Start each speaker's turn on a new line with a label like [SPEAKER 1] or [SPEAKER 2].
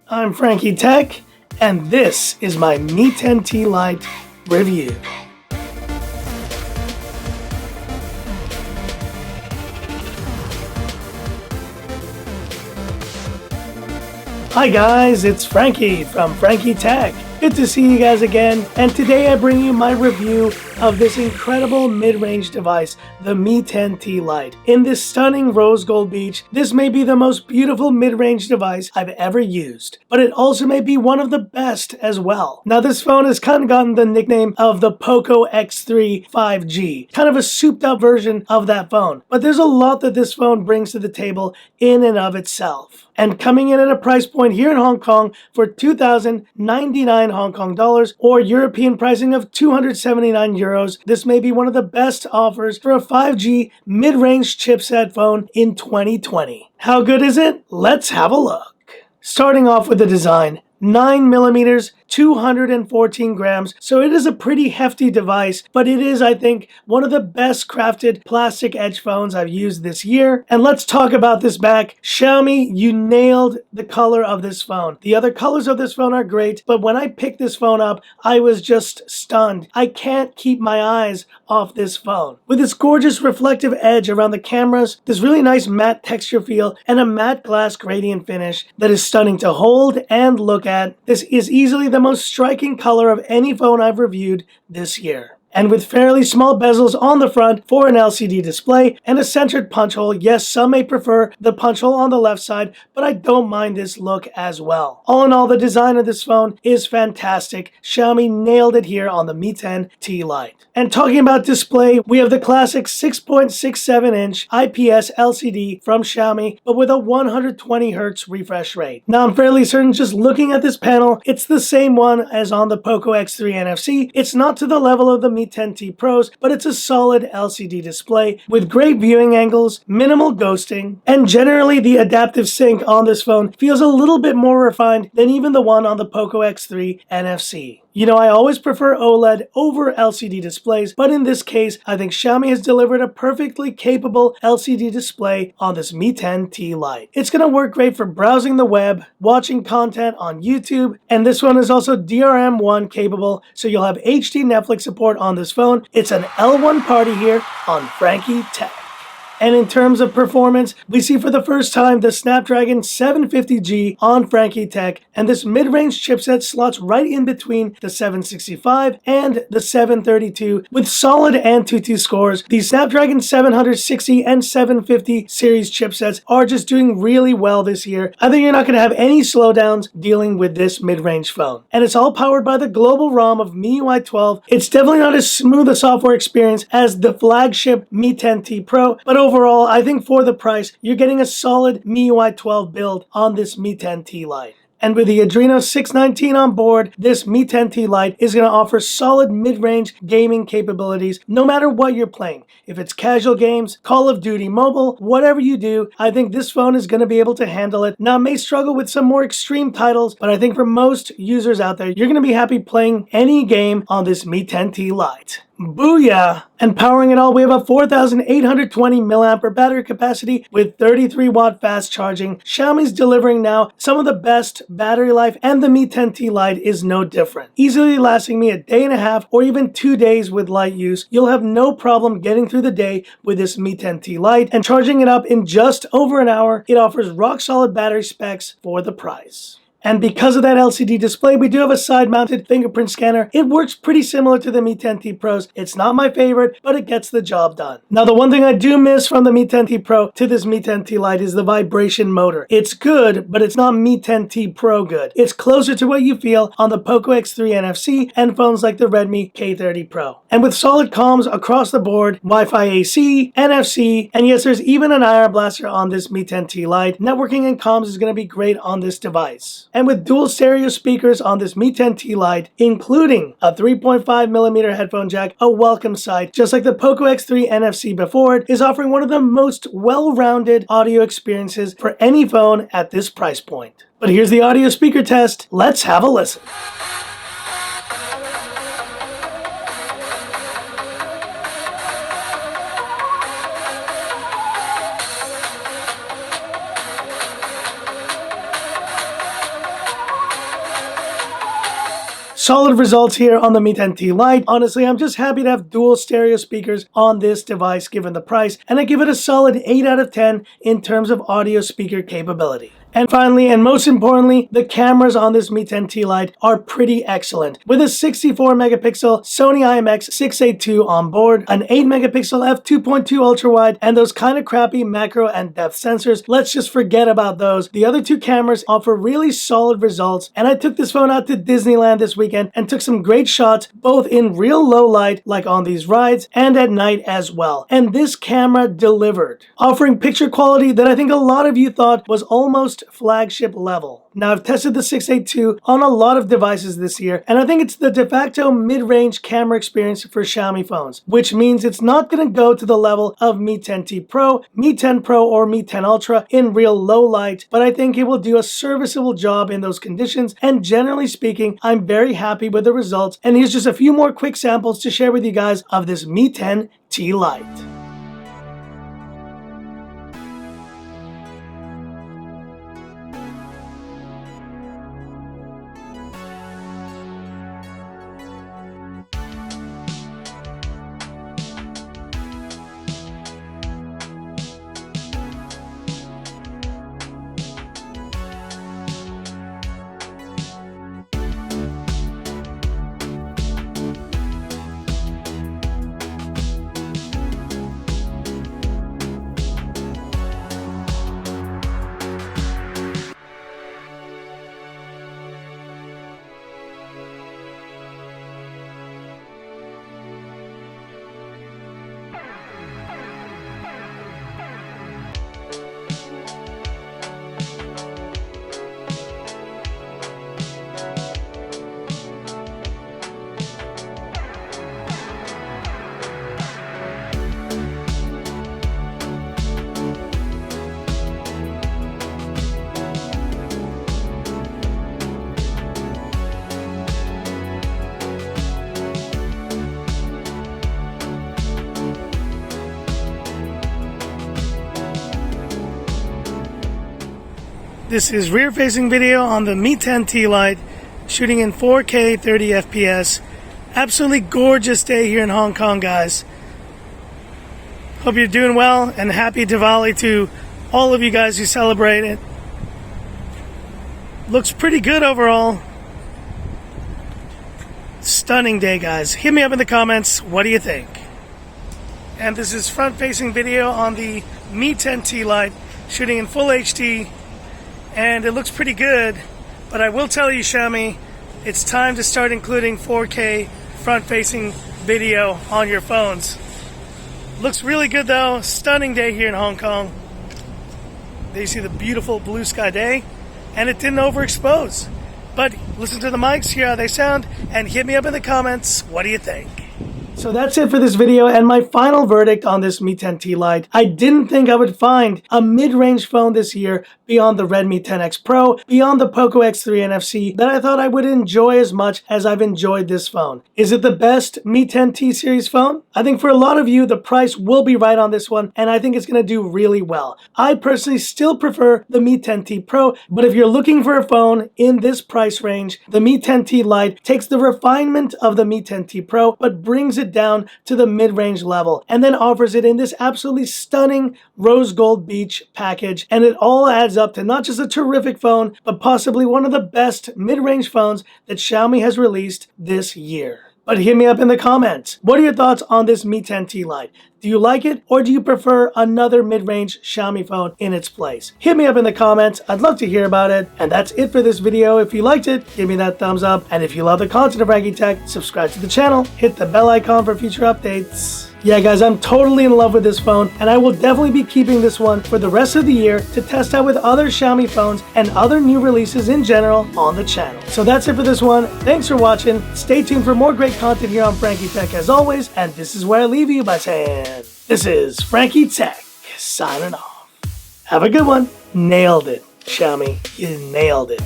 [SPEAKER 1] I'm Frankie Tech, and this is my Mi 10T Lite review. Hi guys, it's Frankie from Frankie Tech. Good to see you guys again, and today I bring you my review of this incredible mid-range device, the Mi 10T Lite. In this stunning rose gold beige, this may be the most beautiful mid-range device I've ever used, but it also may be one of the best as well. Now this phone has kind of gotten the nickname of the Poco X3 5G, kind of a souped up version of that phone, but there's a lot that this phone brings to the table in and of itself. And coming in at a price point here in Hong Kong for 2,099 Hong Kong dollars or European pricing of 279 euros, this may be one of the best offers for a 5G mid-range chipset phone in 2020. How good is it? Let's have a look. Starting off with the design. 9mm, 214 grams, so it is a pretty hefty device, but it is, I think, one of the best crafted plastic edge phones I've used this year. And let's talk about this back. Xiaomi, you nailed the color of this phone. The other colors of this phone are great, but when I picked this phone up, I was just stunned. I can't keep my eyes off this phone. With its gorgeous reflective edge around the cameras, this really nice matte texture feel, and a matte glass gradient finish that is stunning to hold and look at, this is easily the most striking color of any phone I've reviewed this year. And with fairly small bezels on the front for an LCD display and a centered punch hole, yes, some may prefer the punch hole on the left side, but I don't mind this look as well. All in all, the design of this phone is fantastic. Xiaomi nailed it here on the Mi 10T Lite. And talking about display, we have the classic 6.67-inch IPS LCD from Xiaomi, but with a 120Hz refresh rate. Now, I'm fairly certain just looking at this panel, it's the same one as on the Poco X3 NFC. It's not to the level of the Mi 10T Pros, but it's a solid LCD display with great viewing angles, minimal ghosting, and generally the adaptive sync on this phone feels a little bit more refined than even the one on the Poco X3 NFC. You know, I always prefer OLED over LCD displays, but in this case, I think Xiaomi has delivered a perfectly capable LCD display on this Mi 10T Lite. It's going to work great for browsing the web, watching content on YouTube, and this one is also DRM1 capable, so you'll have HD Netflix support on this phone. It's an L1 party here on Frankie Tech. And in terms of performance, we see for the first time the Snapdragon 750G on Frankie Tech, and this mid-range chipset slots right in between the 765 and the 732 with solid Antutu scores. The Snapdragon 760 and 750 series chipsets are just doing really well this year. I think you're not going to have any slowdowns dealing with this mid-range phone. And it's all powered by the global ROM of MIUI 12. It's definitely not as smooth a software experience as the flagship Mi 10T Pro, but overall, I think for the price, you're getting a solid MIUI 12 build on this Mi 10T Lite. And with the Adreno 619 on board, this Mi 10T Lite is going to offer solid mid-range gaming capabilities no matter what you're playing. If it's casual games, Call of Duty Mobile, whatever you do, I think this phone is going to be able to handle it. Now, it may struggle with some more extreme titles, but I think for most users out there, you're going to be happy playing any game on this Mi 10T Lite. Booyah! And powering it all, we have a 4,820 mAh battery capacity with 33 watt fast charging. Xiaomi's delivering now some of the best battery life, and the Mi 10T Lite is no different. Easily lasting me a day and a half or even 2 days with light use. You'll have no problem getting through the day with this Mi 10T Lite, and charging it up in just over an hour. It offers rock solid battery specs for the price. And because of that LCD display, we do have a side-mounted fingerprint scanner. It works pretty similar to the Mi 10T Pros. It's not my favorite, but it gets the job done. Now, the one thing I do miss from the Mi 10T Pro to this Mi 10T Lite is the vibration motor. It's good, but it's not Mi 10T Pro good. It's closer to what you feel on the Poco X3 NFC and phones like the Redmi K30 Pro. And with solid comms across the board, Wi-Fi AC, NFC, and yes, there's even an IR blaster on this Mi 10T Lite. Networking and comms is going to be great on this device. And with dual stereo speakers on this Mi 10T Lite, including a 3.5mm headphone jack, a welcome sight, just like the Poco X3 NFC before it, is offering one of the most well-rounded audio experiences for any phone at this price point. But here's the audio speaker test. Let's have a listen. Solid results here on the Mi 10T Lite. Honestly, I'm just happy to have dual stereo speakers on this device given the price, and I give it a solid 8 out of 10 in terms of audio speaker capability. And finally, and most importantly, the cameras on this Mi 10T Lite are pretty excellent. With a 64 megapixel Sony IMX682 on board, an 8 megapixel f2.2 ultra wide, and those kind of crappy macro and depth sensors, let's just forget about those. The other two cameras offer really solid results, and I took this phone out to Disneyland this weekend and took some great shots, both in real low light, like on these rides, and at night as well. And this camera delivered, offering picture quality that I think a lot of you thought was almost flagship level. Now, I've tested the 682 on a lot of devices this year, and I think it's the de facto mid-range camera experience for Xiaomi phones, which means it's not going to go to the level of Mi 10T Pro, Mi 10 Pro, or Mi 10 Ultra in real low light, but I think it will do a serviceable job in those conditions, and generally speaking, I'm very happy with the results. And here's just a few more quick samples to share with you guys of this Mi 10T Lite. This is rear-facing video on the Mi 10T Lite, shooting in 4K 30 FPS. Absolutely gorgeous day here in Hong Kong, guys. Hope you're doing well, and happy Diwali to all of you guys who celebrate it. Looks pretty good overall. Stunning day, guys. Hit me up in the comments. What do you think? And this is front-facing video on the Mi 10T Lite, shooting in full HD. And it looks pretty good, but I will tell you, Xiaomi, it's time to start including 4K front-facing video on your phones. Looks really good though. Stunning day here in Hong Kong. There you see the beautiful blue sky day, and it didn't overexpose. But listen to the mics, hear how they sound, and hit me up in the comments. What do you think? So that's it for this video, and my final verdict on this Mi 10T Lite. I didn't think I would find a mid-range phone this year beyond the Redmi 10X Pro, beyond the Poco X3 NFC, that I thought I would enjoy as much as I've enjoyed this phone. Is it the best Mi 10T series phone? I think for a lot of you, the price will be right on this one, and I think it's going to do really well. I personally still prefer the Mi 10T Pro, but if you're looking for a phone in this price range, the Mi 10T Lite takes the refinement of the Mi 10T Pro, but brings it down to the mid-range level, and then offers it in this absolutely stunning rose gold beach package, and it all adds up to not just a terrific phone, but possibly one of the best mid-range phones that Xiaomi has released this year. But hit me up in the comments. What are your thoughts on this Mi 10T Lite? Do you like it, or do you prefer another mid-range Xiaomi phone in its place? Hit me up in the comments. I'd love to hear about it. And that's it for this video. If you liked it, give me that thumbs up. And if you love the content of Frankie Tech, subscribe to the channel. Hit the bell icon for future updates. Yeah, guys, I'm totally in love with this phone, and I will definitely be keeping this one for the rest of the year to test out with other Xiaomi phones and other new releases in general on the channel. So that's it for this one. Thanks for watching. Stay tuned for more great content here on Frankie Tech as always, and this is where I leave you by saying, this is Frankie Tech signing off. Have a good one. Nailed it, Xiaomi. You nailed it.